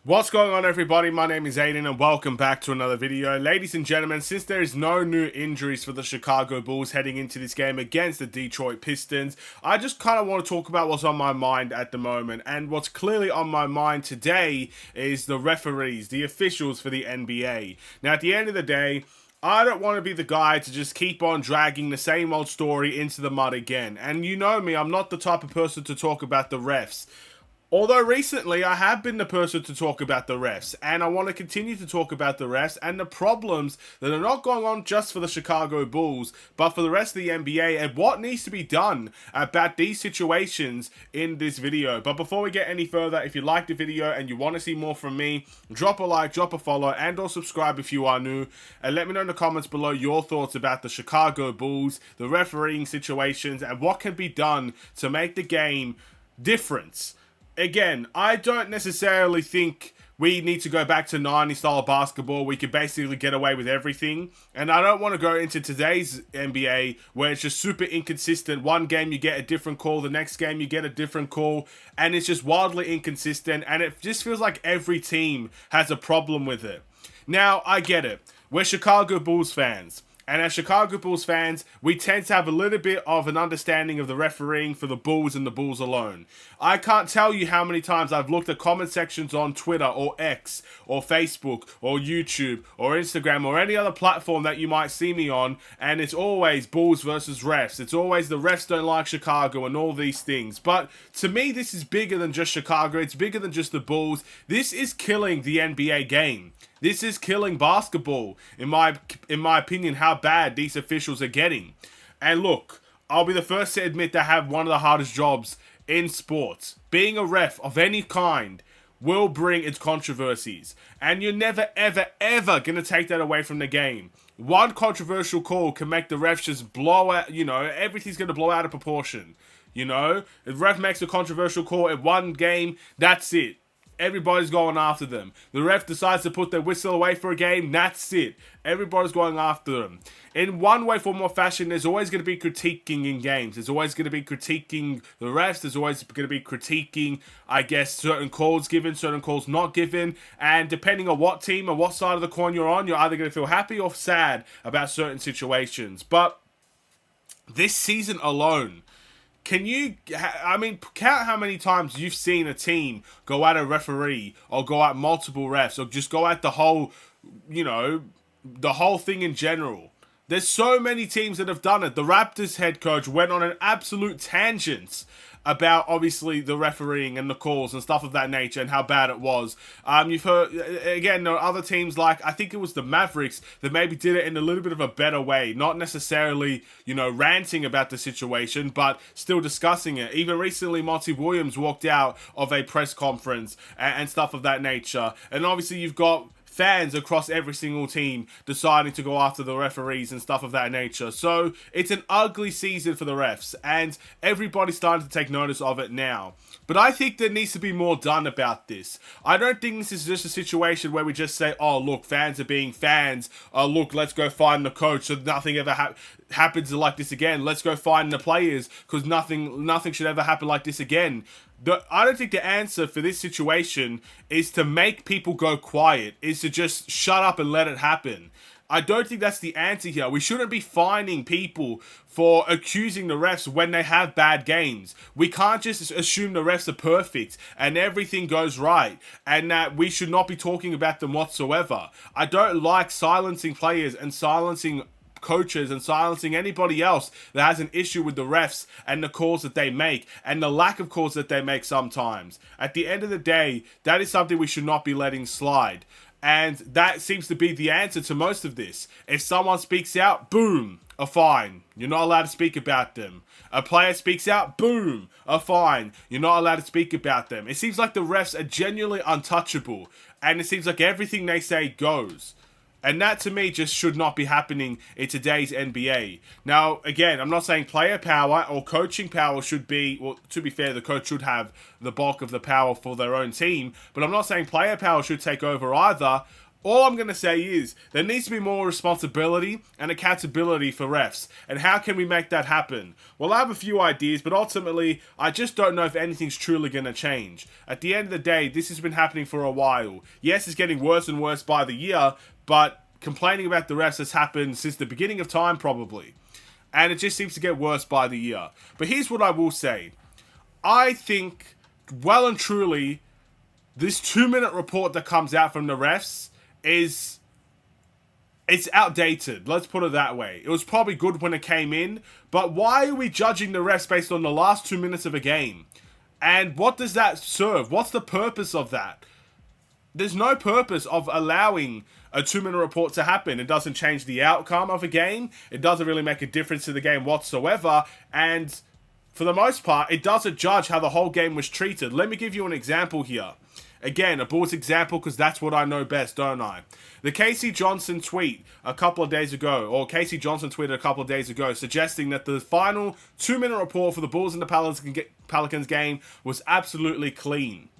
What's going on, everybody? My name is Aiden and welcome back to another video. Ladies and gentlemen, since there is no new injuries for the Chicago Bulls heading into this game against the Detroit Pistons, I just kind of want to talk about what's on my mind at the moment. And what's clearly on my mind today is the referees, the officials for the NBA. Now, at the end of the day, I don't want to be the guy to just keep on dragging the same old story into the mud again. And you know me, I'm not the type of person to talk about the refs. Although recently I have been the person to talk about the refs, and I want to continue to talk about the refs and the problems that are not going on just for the Chicago Bulls, but for the rest of the NBA, and what needs to be done about these situations in this video. But before we get any further, if you like the video and you want to see more from me, drop a like, drop a follow, and or subscribe if you are new, and let me know in the comments below your thoughts about the Chicago Bulls, the refereeing situations, and what can be done to make the game different. Again, I don't necessarily think we need to go back to 90s style basketball. We could basically get away with everything. And I don't want to go into today's NBA where it's just super inconsistent. One game you get a different call, the next game you get a different call, and it's just wildly inconsistent. And it just feels like every team has a problem with it. Now, I get it. We're Chicago Bulls fans. And as Chicago Bulls fans, we tend to have a little bit of an understanding of the refereeing for the Bulls and the Bulls alone. I can't tell you how many times I've looked at comment sections on Twitter or X or Facebook or YouTube or Instagram or any other platform that you might see me on, and it's always Bulls versus refs. It's always the refs don't like Chicago and all these things. But to me, this is bigger than just Chicago. It's bigger than just the Bulls. This is killing the NBA game. This is killing basketball, in my opinion, how bad these officials are getting. And look, I'll be the first to admit they have one of the hardest jobs in sports. Being a ref of any kind will bring its controversies. And you're never, ever, ever going to take that away from the game. One controversial call can make the refs just blow out, everything's going to blow out of proportion. If ref makes a controversial call in one game, that's it. Everybody's going after them. The ref decides to put their whistle away for a game, that's it. Everybody's going after them. In one way, form, or fashion, there's always going to be critiquing in games. There's always going to be critiquing the refs. There's always going to be critiquing, I guess, certain calls given, certain calls not given. And depending on what team or what side of the coin you're on, you're either going to feel happy or sad about certain situations. But this season alone, count how many times you've seen a team go at a referee or go at multiple refs or just go at the whole thing in general. There's so many teams that have done it. The Raptors head coach went on an absolute tangent about, obviously, the refereeing and the calls and stuff of that nature and how bad it was. You've heard, again, there are other teams like, I think it was the Mavericks that maybe did it in a little bit of a better way. Not necessarily, ranting about the situation, but still discussing it. Even recently, Monty Williams walked out of a press conference and stuff of that nature. And obviously, you've got fans across every single team deciding to go after the referees and stuff of that nature. So it's an ugly season for the refs, and everybody's starting to take notice of it now. But I think there needs to be more done about this. I don't think this is just a situation where we just say, oh, look, fans are being fans. Oh, look, let's go find the coach so nothing ever happens like this again. Let's go find the players because nothing should ever happen like this again. I don't think the answer for this situation is to make people go quiet, is to just shut up and let it happen. I don't think that's the answer here. We shouldn't be fining people for accusing the refs when they have bad games. We can't just assume the refs are perfect and everything goes right and that we should not be talking about them whatsoever. I don't like silencing players and silencing coaches and silencing anybody else that has an issue with the refs and the calls that they make and the lack of calls that they make sometimes. At the end of the day, that is something we should not be letting slide. And that seems to be the answer to most of this. If someone speaks out, boom, a fine. You're not allowed to speak about them. A player speaks out, boom, a fine. You're not allowed to speak about them. It seems like the refs are genuinely untouchable. And it seems like everything they say goes. And that, to me, just should not be happening in today's NBA. Now, again, I'm not saying player power or coaching power should be... Well, to be fair, the coach should have the bulk of the power for their own team. But I'm not saying player power should take over either. All I'm going to say is there needs to be more responsibility and accountability for refs. And how can we make that happen? Well, I have a few ideas, but ultimately, I just don't know if anything's truly going to change. At the end of the day, this has been happening for a while. Yes, it's getting worse and worse by the year, but complaining about the refs has happened since the beginning of time, probably. And it just seems to get worse by the year. But here's what I will say. I think, well and truly, this 2-minute report that comes out from the refs it's outdated. Let's put it that way. It was probably good when it came in, but why are we judging the refs based on the last 2 minutes of a game? And what does that serve? What's the purpose of that? There's no purpose of allowing a 2-minute report to happen. It doesn't change the outcome of a game. It doesn't really make a difference to the game whatsoever. And for the most part, it doesn't judge how the whole game was treated. Let me give you an example here. Again, a Bulls example because that's what I know best, don't I? The Casey Johnson tweet a couple of days ago, or Casey Johnson tweeted a couple of days ago, suggesting that the final 2-minute report for the Bulls and the Pelicans game was absolutely clean.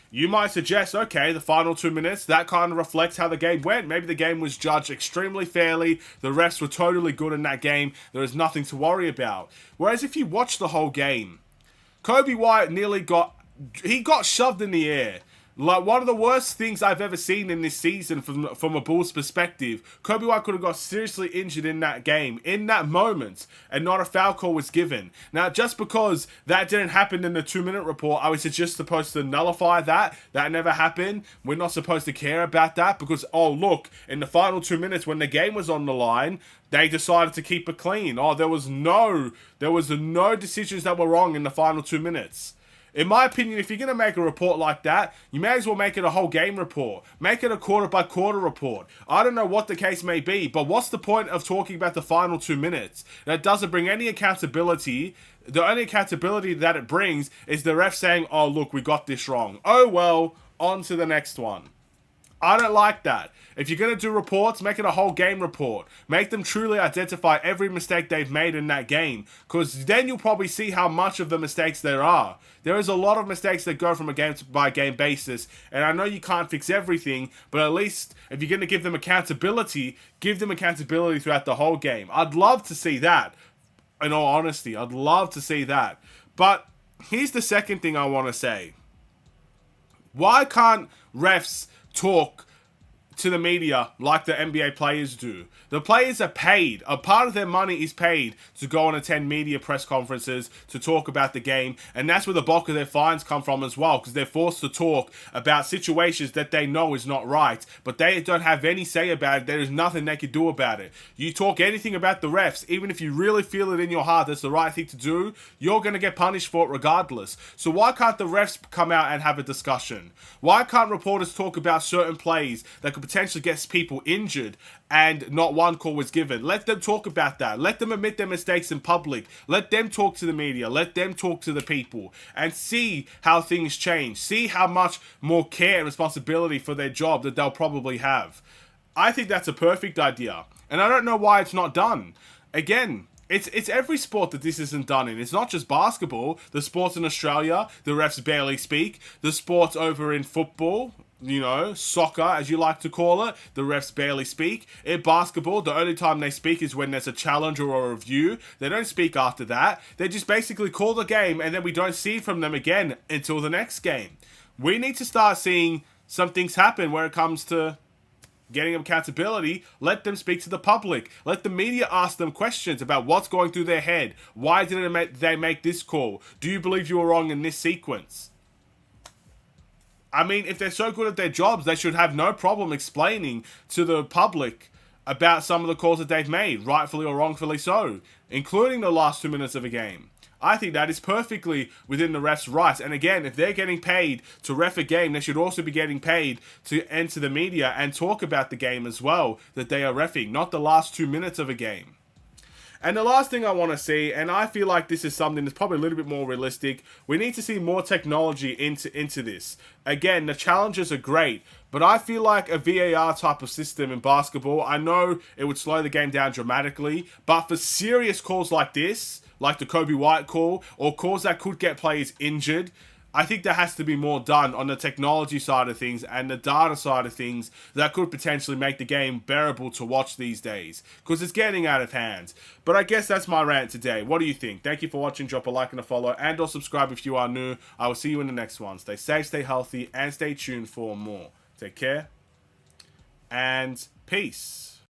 You might suggest, okay, the final 2 minutes, that kind of reflects how the game went. Maybe the game was judged extremely fairly. The refs were totally good in that game. There is nothing to worry about. Whereas if you watch the whole game, Kobe White got shoved in the air. Like, one of the worst things I've ever seen in this season from a Bulls perspective. Kobe White could have got seriously injured in that game, in that moment, and not a foul call was given. Now, just because that didn't happen in the 2-minute report, I was just supposed to nullify that. That never happened. We're not supposed to care about that because, oh, look, in the final 2 minutes when the game was on the line, they decided to keep it clean. Oh, there was no decisions that were wrong in the final 2 minutes. In my opinion, if you're going to make a report like that, you may as well make it a whole game report. Make it a quarter-by-quarter report. I don't know what the case may be, but what's the point of talking about the final 2 minutes? That doesn't bring any accountability. The only accountability that it brings is the ref saying, oh, look, we got this wrong. Oh, well, on to the next one. I don't like that. If you're going to do reports, make it a whole game report. Make them truly identify every mistake they've made in that game. Because then you'll probably see how much of the mistakes there are. There is a lot of mistakes that go from a game-by-game basis. And I know you can't fix everything, but at least if you're going to give them accountability throughout the whole game. I'd love to see that. In all honesty, I'd love to see that. But here's the second thing I want to say. Why can't refs talk to the media like the NBA players do? The players are paid. A part of their money is paid to go and attend media press conferences to talk about the game, and that's where the bulk of their fines come from as well, because they're forced to talk about situations that they know is not right, but they don't have any say about it. There is nothing they can do about it. You talk anything about the refs, even if you really feel it in your heart that's the right thing to do, you're going to get punished for it regardless. So why can't the refs come out and have a discussion? Why can't reporters talk about certain plays that could potentially get people injured and not one call was given? Let them talk about that. Let them admit their mistakes in public. Let them talk to the media. Let them talk to the people and see how things change. See how much more care and responsibility for their job that they'll probably have. I think that's a perfect idea. And I don't know why it's not done. Again, it's every sport that this isn't done in. It's not just basketball. The sports in Australia, the refs barely speak. The sports over in football, soccer, as you like to call it, the refs barely speak. In basketball, the only time they speak is when there's a challenge or a review. They don't speak after that. They just basically call the game, and then we don't see from them again until the next game. We need to start seeing some things happen where it comes to getting accountability. Let them speak to the public. Let the media ask them questions about what's going through their head. Why didn't they make this call? Do you believe you were wrong in this sequence? I mean, if they're so good at their jobs, they should have no problem explaining to the public about some of the calls that they've made, rightfully or wrongfully so, including the last 2 minutes of a game. I think that is perfectly within the ref's rights. And again, if they're getting paid to ref a game, they should also be getting paid to enter the media and talk about the game as well that they are reffing, not the last 2 minutes of a game. And the last thing I want to see, and I feel like this is something that's probably a little bit more realistic, we need to see more technology into this. Again, the challenges are great, but I feel like a VAR type of system in basketball, I know it would slow the game down dramatically, but for serious calls like this, like the Kobe White call, or calls that could get players injured, I think there has to be more done on the technology side of things and the data side of things that could potentially make the game bearable to watch these days, because it's getting out of hand. But I guess that's my rant today. What do you think? Thank you for watching. Drop a like and a follow, and or subscribe if you are new. I will see you in the next one. Stay safe, stay healthy, and stay tuned for more. Take care, and peace.